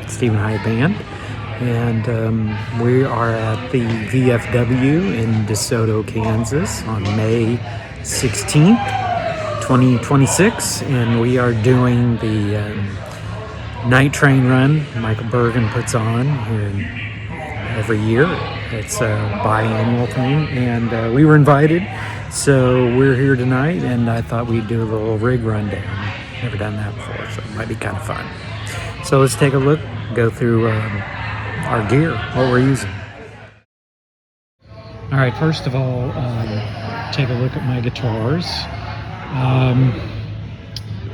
Stephen Hiatt Band, and we are at the VFW in DeSoto, Kansas on May 16th, 2026, and we are doing the night train run Michael Bergen puts on here every year. It's a biannual thing, and we were invited, so we're here tonight, and I thought we'd do a little rig rundown. Never done that before, so it might be kind of fun. So let's take a look, go through our gear, what we're using. All right, first of all, take a look at my guitars.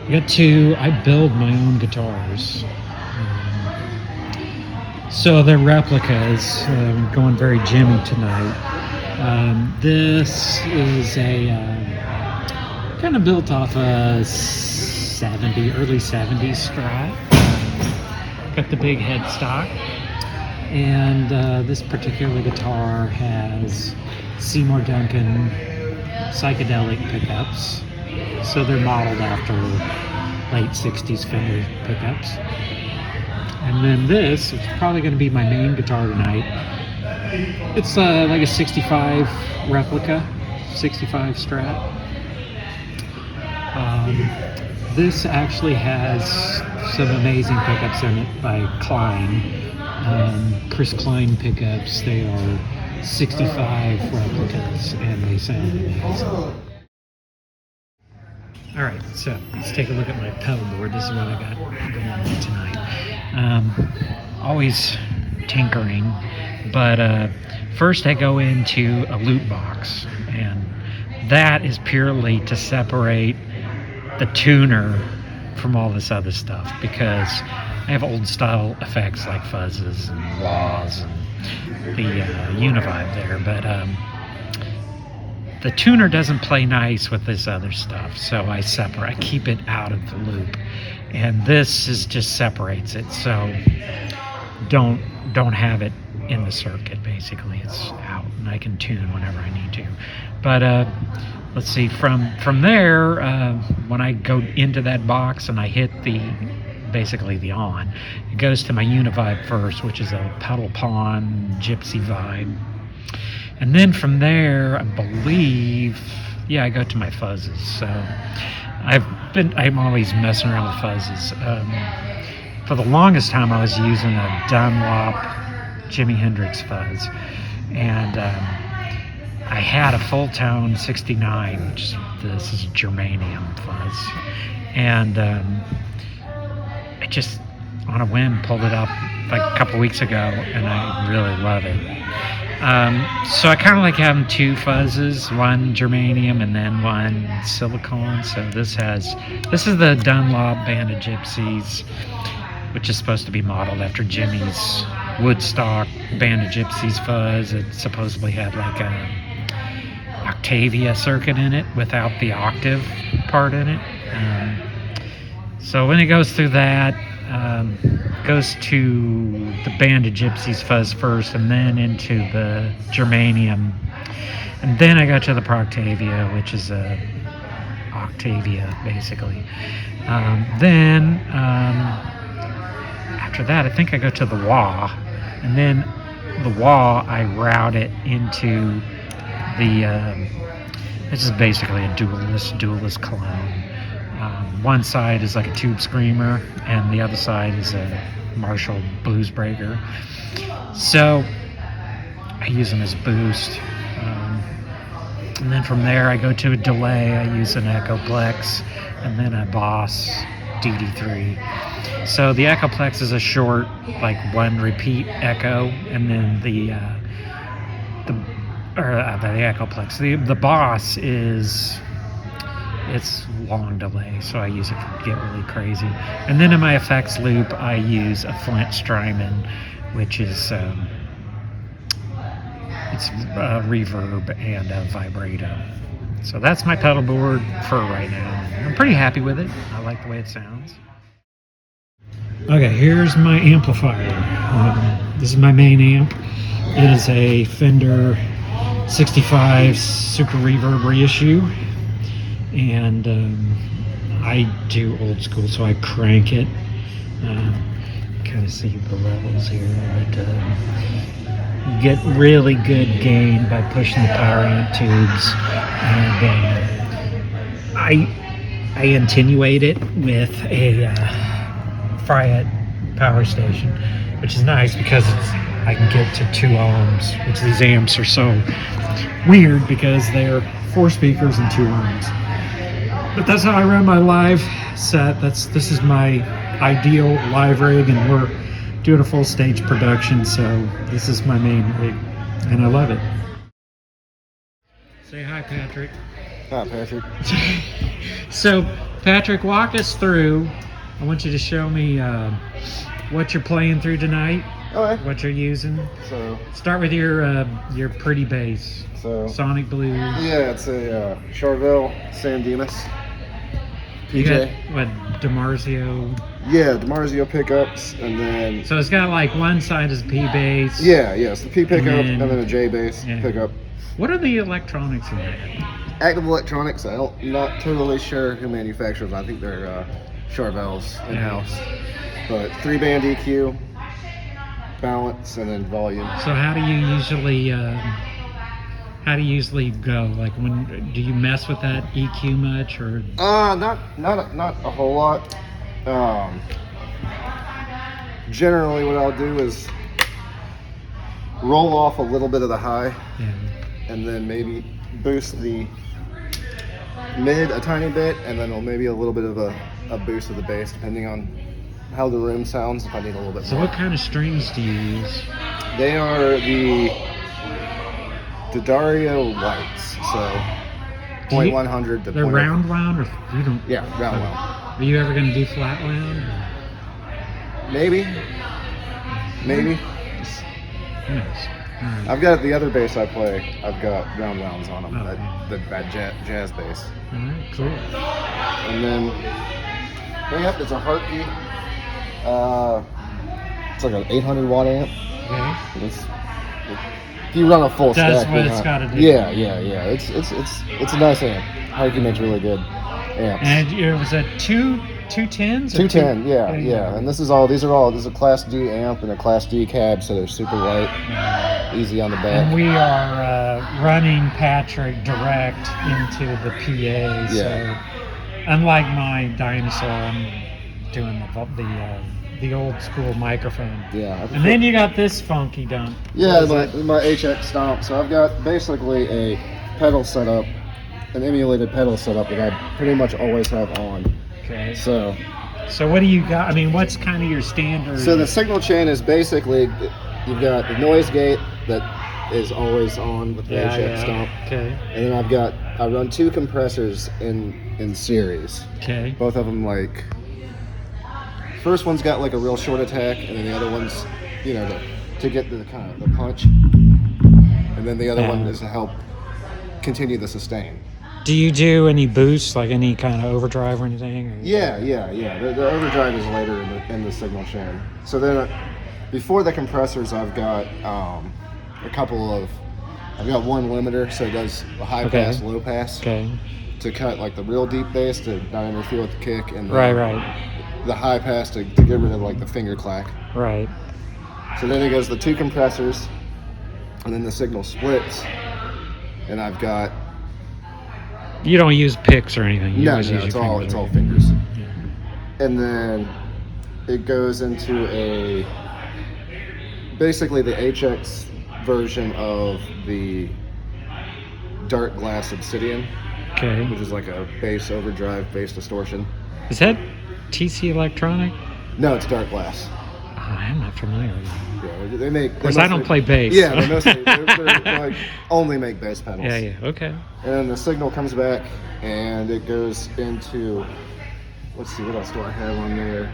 I build my own guitars. So they're replicas, going very Jimmy tonight. This is a kind of built off a early 70s Strat. Got the big headstock, and this particular guitar has Seymour Duncan Psychedelic pickups, so they're modeled after late 60s Fender pickups. And then this is probably going to be my main guitar tonight. It's like a 65 replica, 65 Strat. This actually has some amazing pickups in it by Klein. Chris Klein pickups. They are 65 replicas, and they sound amazing. Alright, so let's take a look at my pedal board. This is what I got going on tonight. Always tinkering, but first I go into a loop box, and that is purely to separate the tuner from all this other stuff, because I have old style effects like fuzzes and wahs and the Univibe there, but the tuner doesn't play nice with this other stuff, so I keep it out of the loop, and this just separates it, so don't have it in the circuit. Basically it's out, and I can tune whenever I need to. But let's see, from there, when I go into that box and I hit basically the on, it goes to my Univibe first, which is a pedal pawn Gypsy vibe. And then from there, I believe, I go to my fuzzes. So I'm always messing around with fuzzes. For the longest time, I was using a Dunlop Jimi Hendrix fuzz, and I had a Fulltone 69, which this is a germanium fuzz, and I just on a whim pulled it up like a couple weeks ago, and I really love it. So I kind of like having two fuzzes, one germanium and then one silicone. So this is the Dunlop Band of Gypsys, which is supposed to be modeled after Jimmy's Woodstock Band of Gypsys fuzz. It supposedly had like a Octavia circuit in it without the octave part in it. So when it goes through that, goes to the Band of Gypsys fuzz first, and then into the germanium, and then I go to the Proctavia, which is a Octavia basically. Then after that, I think I go to the wah, and then the wah I route it into the this is basically a dualist clone. One side is like a Tube Screamer, and the other side is a Marshall Blues Breaker. So I use them as boost. And then from there I go to a delay. I use an Echoplex, and then a Boss DD3. So the Echoplex is a short, like one repeat echo, and then the Echoplex. The Boss is it's long delay, so I use it to get really crazy. And then in my effects loop, I use a Flint Strymon, which is it's reverb and a vibrato. So that's my pedal board for right now. I'm pretty happy with it. I like the way it sounds. Okay, here's my amplifier. This is my main amp. It is a Fender 65 Super Reverb reissue, and I do old school, so I crank it. Kind of see the levels here, but you get really good gain by pushing the power amp tubes, and I attenuate it with a Hiatt power station, which is nice because I can get to 2 ohms, which these amps are so weird because they're 4 speakers and 2 ohms. But that's how I run my live set. This is my ideal live rig, and we're doing a full stage production, so this is my main rig, and I love it. Say hi, Patrick. Hi, Patrick. So, Patrick, walk us through. I want you to show me what you're playing through tonight. Okay. What you're using. So start with your pretty bass. So Sonic Blue. Yeah, it's a Charvel San Dimas. You got what, DiMarzio? Yeah, DiMarzio pickups, and then. So it's got like one side is P bass. Yeah, it's the P pickup and then a J bass pickup. What are the electronics in that? Active Electronics. I'm not totally sure who manufactures. I think they're Charvels in house. But 3-band EQ. Balance and then volume. So how do you usually go? Like, when do you mess with that EQ much, or? Not a whole lot. Generally, what I'll do is roll off a little bit of the high, and then maybe boost the mid a tiny bit, and then maybe a little bit of a boost of the bass, depending on how the room sounds, if I need a little bit more. So what kind of strings do you use? They are the D'Addario lights, so 0.100 to they're round wound, or you don't? Yeah, round wound. Are you ever going to do flat wound? Maybe. Nice. Right. I've got the other bass I play. I've got round wounds on them. That jazz bass. All right, cool. And then it's a Hartke. It's like an 800 watt amp. Okay. If you run a full stack, that's what it's got to do. Yeah. It's a nice amp. Hartke makes really good amps. And it was a 210s? 210, yeah. And this is a Class D amp and a Class D cab, so they're super light, easy on the back. And we are running Patrick direct into the PA, so unlike my Dinosaur, I'm doing the old school microphone. Yeah. And then you got this funky dump. Yeah, my HX Stomp. So I've got basically a pedal setup, an emulated pedal setup that I pretty much always have on. Okay. So what do you got? I mean, what's kind of your standard? So the signal chain is basically, you've got the noise gate that is always on with the HX Stomp. Okay. And then I run 2 compressors in series. Okay. Both of them first one's got like a real short attack, and then the other one's, to get the kind of the punch. And then the other one is to help continue the sustain. Do you do any boosts, like any kind of overdrive or anything? Or? Yeah. The overdrive is later in the signal chain. So then, before the compressors, I've got I've got one limiter, so it does a high pass, low pass. Okay. To cut like the real deep bass to not interfere with the kick, and right. The high pass to get rid of like the finger clack. Right. So then it goes the 2 compressors, and then the signal splits, and I've got. You don't use picks or anything. No, it's all fingers. Yeah. And then it goes into basically the HX version of the Dark Glass Obsidian. Okay. Which is like a bass overdrive, bass distortion. Is that TC Electronic? No, it's Dark Glass. I'm not familiar with that. Yeah, they make. Of course, I don't play bass. Yeah, so. they mostly they're like only make bass pedals. Yeah, okay. And then the signal comes back, and it goes into. Let's see, what else do I have on there?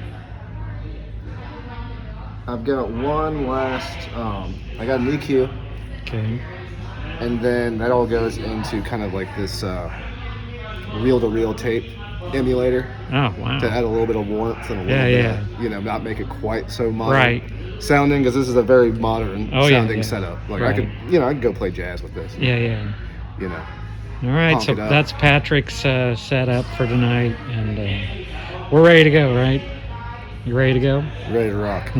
I've got one last. I got an EQ. Okay. And then that all goes into kind of like this reel-to-reel tape emulator. Oh, wow. To add a little bit of warmth and a little bit of, not make it quite so modern sounding, because this is a very modern sounding setup. Like I could go play jazz with this. Yeah. All right, so it up. that's Patrick's setup for tonight, and we're ready to go, right? You ready to go? Ready to rock.